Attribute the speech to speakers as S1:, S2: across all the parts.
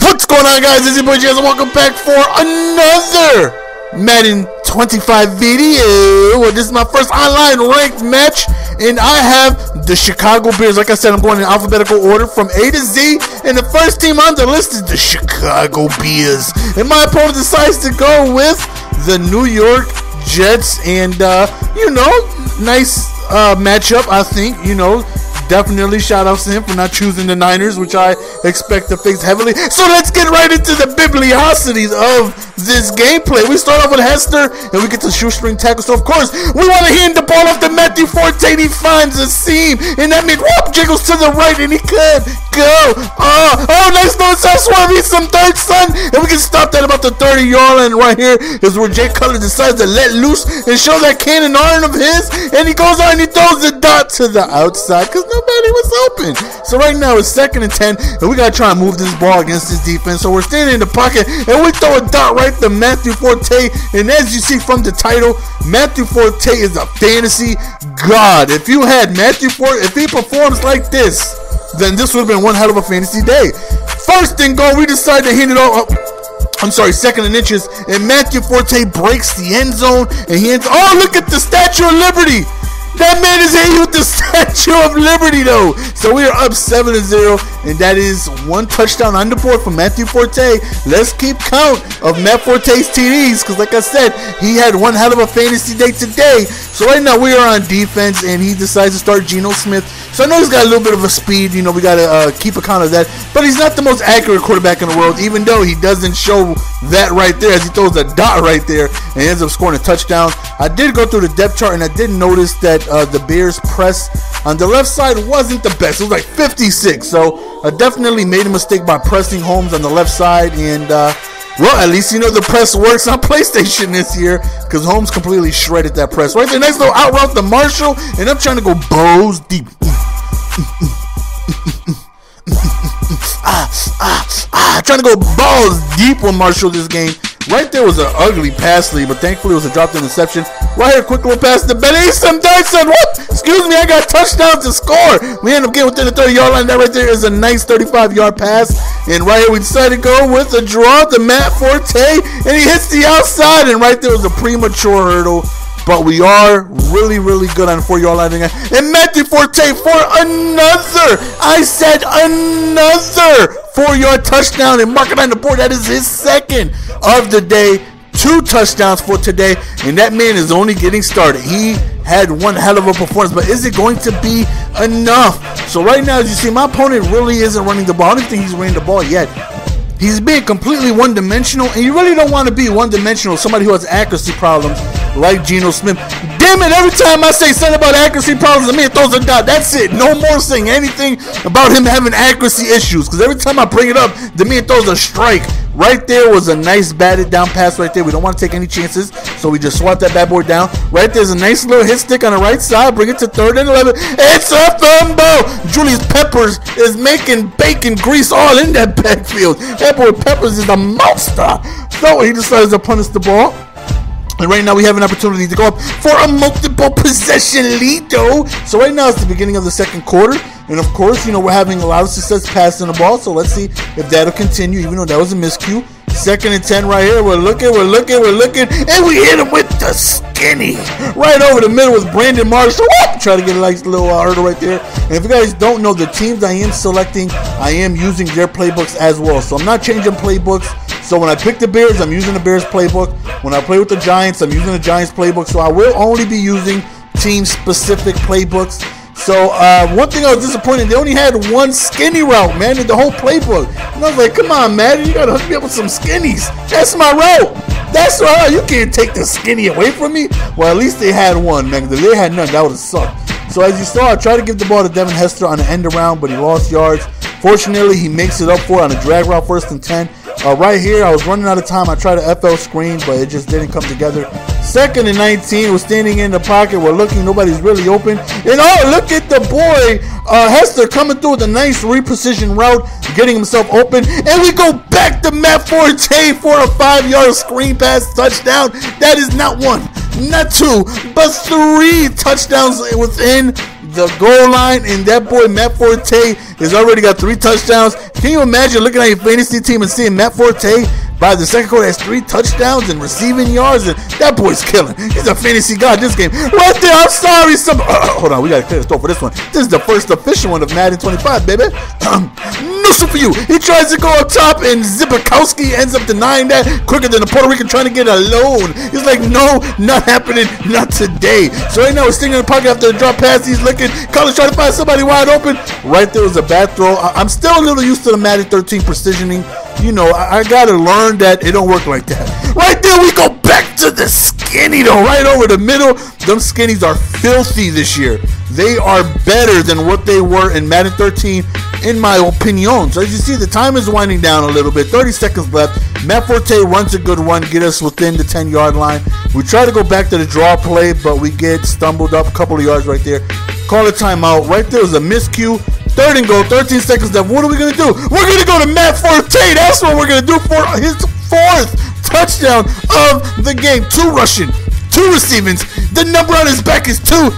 S1: What's going on, guys? It's your boy Jazz, and welcome back for another Madden 25 video. Well, this is my first online ranked match, and I have the Chicago Bears. Like I said, I'm going in alphabetical order from A to Z, and the first team on the list is the Chicago Bears. And my opponent decides to go with the New York Jets, and nice matchup, I think. Definitely shout out to him for not choosing the Niners, which I expect to face heavily. So let's get right into the bibliosities of this gameplay. We start off with Hester, and we get to shoestring tackle. So, of course, we want to hand the ball off to Matthew Forte, and he finds a seam. And that means, whoop, jiggles to the right, and he could go. Nice notice. I swear we some third son. And we can stop that about the 30-yard line. Right here is where Jay Cutler decides to let loose and show that cannon arm of his. And he goes on and he throws the dot to the outside because nobody was open. So right now it's 2nd and 10, and we gotta try and move this ball against this defense. So we're standing in the pocket, and we throw a dot right to Matthew Forte. And as you see from the title, Matthew Forte is a fantasy god. If you had Matthew Forte, if he performs like this, then this would have been one hell of a fantasy day. First and goal, we decide to hand it off. I'm sorry, 2nd and inches, and Matthew Forte breaks the end zone, and he ends. Oh, look at the Statue of Liberty. That man is hitting with the Statue of Liberty, though. So we are up 7-0, and that is one touchdown on the board from Matthew Forte. Let's keep count of Matt Forte's TDs, because like I said, he had one hell of a fantasy day today. So right now we are on defense, and he decides to start Geno Smith. So I know he's got a little bit of a speed. We got to keep account of that. But he's not the most accurate quarterback in the world, even though he doesn't show that right there, as he throws a dot right there and ends up scoring a touchdown. I did go through the depth chart, and I did notice that the Bears press on the left side wasn't the best. It was like 56. So I definitely made a mistake by pressing Holmes on the left side. And, well, at least the press works on PlayStation this year, because Holmes completely shredded that press. Right there, nice little out route to Marshall, and I'm trying to go balls deep. Trying to go balls deep on Marshall this game. Right there was an ugly pass lead, but thankfully it was a dropped interception. Right here, quick little pass to Benison Dyson. What? Excuse me, I got touchdown to score. We end up getting within the 30-yard line. That right there is a nice 35-yard pass. And right here, we decided to go with a draw to Matt Forte, and he hits the outside. And right there was a premature hurdle. But we are really, really good on the 4-yard line. And Matthew Forte for another 4-yard touchdown, and mark it on the board. That is his second of the day. 2 touchdowns for today, and that man is only getting started. He had one hell of a performance, but is it going to be enough? So right now, as you see, my opponent really isn't running the ball. I don't think he's running the ball yet. He's being completely one-dimensional, and you really don't want to be one-dimensional. Somebody who has accuracy problems like Geno Smith. Damn it, every time I say something about accuracy problems, the man throws a dot. That's it. No more saying anything about him having accuracy issues, because every time I bring it up, the man throws a strike. Right there was a nice batted down pass right there. We don't want to take any chances, so we just swat that bad boy down. Right there's a nice little hit stick on the right side. Bring it to 3rd and 11. It's a fumble. Julius Peppers is making bacon grease all in that backfield. That boy Peppers is a monster. So he decides to punish the ball. And right now we have an opportunity to go up for a multiple possession lead, though. So right now it's the beginning of the 2nd quarter. And of course, we're having a lot of success passing the ball. So let's see if that'll continue, even though that was a miscue. 2nd and 10 right here. We're looking. And we hit him with the skinny. Right over the middle with Brandon Marshall. Whoop! Try to get a nice little hurdle right there. And if you guys don't know, the teams I am selecting, I am using their playbooks as well. So I'm not changing playbooks. So when I pick the Bears, I'm using the Bears playbook. When I play with the Giants, I'm using the Giants playbook. So I will only be using team-specific playbooks. So one thing I was disappointed, they only had one skinny route, man, in the whole playbook. And I was like, come on, man, you got to hook me up with some skinnies. That's my route. That's right. You can't take the skinny away from me. Well, at least they had one, man. If they had none, that would have sucked. So as you saw, I tried to give the ball to Devin Hester on the end around, but he lost yards. Fortunately, he makes it up for it on a drag route, 1st and 10. Right here, I was running out of time. I tried to FL screen, but it just didn't come together. 2nd and 19. We're standing in the pocket. We're looking. Nobody's really open. And look at the boy, Hester, coming through with a nice reposition route, getting himself open. And we go back to Matt Forte for a 5-yard screen pass touchdown. That is not 1, not 2, but 3 touchdowns within the goal line, and that boy Matt Forte has already got 3 touchdowns. Can you imagine looking at your fantasy team and seeing Matt Forte by the second quarter has 3 touchdowns and receiving yards? And that boy's killing. He's a fantasy god this game. Right there, I'm sorry. Hold on, we got to clear the store for this one. This is the first official one of Madden 25, baby. No shit for you. He tries to go up top, and Zibikowski ends up denying that quicker than a Puerto Rican trying to get a loan. He's like, no, not happening, not today. So right now we're sitting in the pocket after the drop pass. He's looking. Collins trying to find somebody wide open. Right there was a bad throw. I'm still a little used to the Madden 13 precisioning. You know, I gotta learn that it don't work like that. Right there, we go back to the skinny though, right over the middle. Them skinnies are filthy this year. They are better than what they were in Madden 13, in my opinion. So as you see, the time is winding down a little bit. 30 seconds left. Matt Forte runs a good run, get us within the 10-yard line. We try to go back to the draw play, but we get stumbled up a couple of yards right there. Call a timeout. Right there was a miscue. 3rd and goal, 13 seconds left. What are we going to do? We're going to go to Matt Forte. That's what we're going to do for his 4th touchdown of the game. 2 rushing, 2 receiving. The number on his back is 2.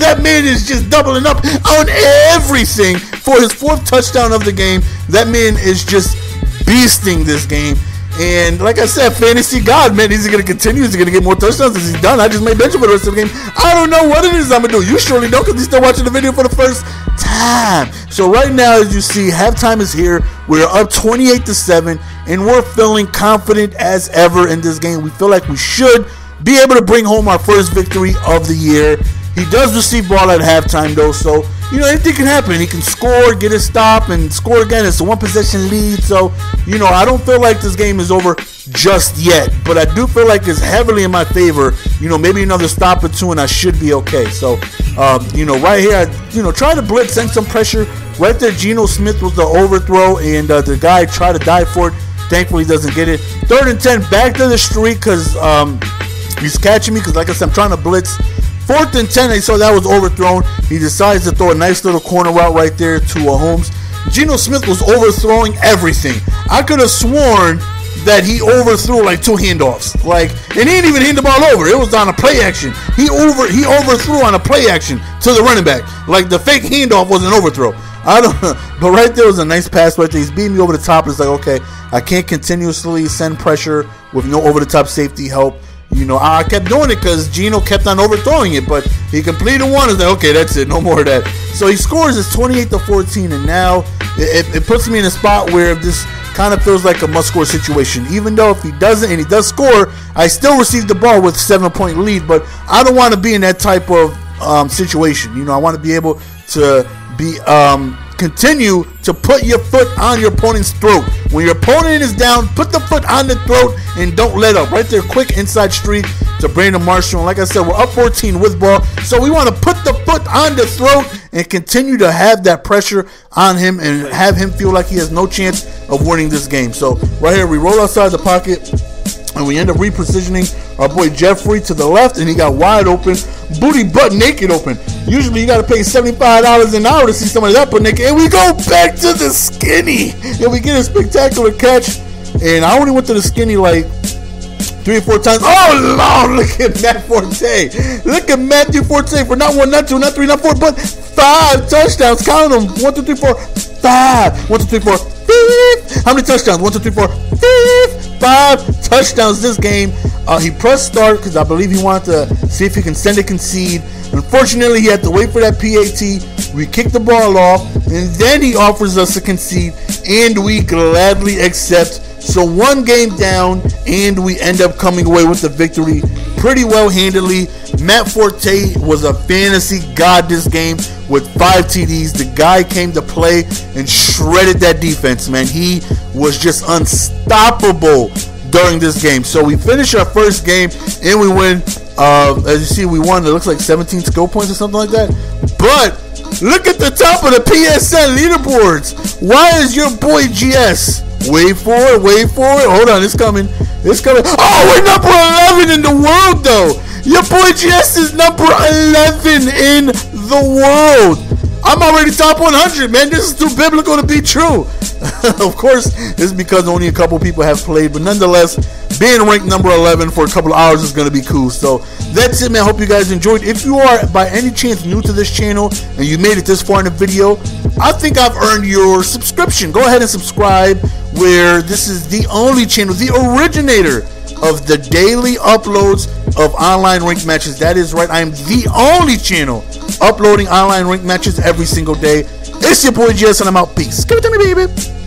S1: That man is just doubling up on everything for his 4th touchdown of the game. That man is just beasting this game. And like I said, fantasy god, man, is he going to continue? Is he going to get more touchdowns? Is he done? I just made bench for the rest of the game. I don't know what it is I'm going to do. You surely don't, because he's still watching the video for the first time. So right now, as you see, halftime is here. We're up 28-7, and we're feeling confident as ever in this game. We feel like we should be able to bring home our first victory of the year. He does receive ball at halftime, though, so, you know, anything can happen. He can score, get a stop, and score again. It's a 1-possession lead, so, you know, I don't feel like this game is over just yet, but I do feel like it's heavily in my favor. You know, maybe another stop or 2, and I should be okay. So, you know, right here, try to blitz, send some pressure. Right there, Geno Smith was the overthrow, and the guy tried to dive for it. Thankfully, he doesn't get it. 3rd and 10, back to the street, because he's catching me, because, like I said, I'm trying to blitz. 4th and 10, I saw that was overthrown. He decides to throw a nice little corner route right there to Holmes. Geno Smith was overthrowing everything. I could have sworn that he overthrew like 2 handoffs. And he didn't even hand the ball over. It was on a play action. He overthrew on a play action to the running back. Like, the fake handoff was an overthrow. I don't know. But right there was a nice pass right there. He's beating me over the top. It's like, okay, I can't continuously send pressure with no over-the-top safety help. You know, I kept doing it because Geno kept on overthrowing it, but he completed one. It's like, okay, that's it, no more of that. So he scores. It's 28-14, and now it puts me in a spot where this kind of feels like a must-score situation. Even though if he doesn't and he does score, I still receive the ball with a 7-point lead, but I don't want to be in that type of situation. You know, I want to be able to be continue to put your foot on your opponent's throat. When your opponent is down, put the foot on the throat and don't let up. Right there, quick inside street to Brandon Marshall. And like I said, we're up 14 with ball, so we want to put the foot on the throat and continue to have that pressure on him and have him feel like he has no chance of winning this game. So right here, we roll outside the pocket, and we end up repositioning our boy Jeffrey to the left, and he got wide open, booty butt naked open. Usually you got to pay $75 an hour to see somebody that butt naked. And we go back to the skinny, and we get a spectacular catch. And I only went to the skinny like 3 or 4 times. Oh, Lord, look at Matt Forte. Look at Matthew Forte for not 1, not 2, not 3, not 4, but 5 touchdowns. Count them. 1, 2, 3, 4, 5. 1, 2, 3, 4, 5. How many touchdowns? 1, 2, 3, 4, 5 touchdowns this game. He pressed start because I believe he wanted to see if he can send a concede. Unfortunately, he had to wait for that PAT. We kicked the ball off, and then he offers us a concede, and we gladly accept. So 1 game down, and we end up coming away with the victory pretty well handily. Matt Forte was a fantasy god this game with 5 TDs. The guy came to play and shredded that defense, man. He was just unstoppable during this game. So we finish our first game, and we win. As you see, we won. It looks like 17 skill points or something like that. But look at the top of the PSN leaderboards. Why is your boy GS? Wait for it, wait for it. Hold on, it's coming. It's coming. Oh, we're number 11 in the world, though. Your boy GS is number 11 in the world. I'm already top 100, man. This is too biblical to be true. Of course, it's because only a couple people have played, but nonetheless, being ranked number 11 for a couple of hours is going to be cool. So that's it, man. I hope you guys enjoyed. If you are by any chance new to this channel and you made it this far in the video, I think I've earned your subscription. Go ahead and subscribe, where this is the only channel, the originator of the daily uploads of online ranked matches. That is right, I am the only channel uploading online ranked matches every single day. It's your boy GS, and I'm out. Peace. Give it to me, baby.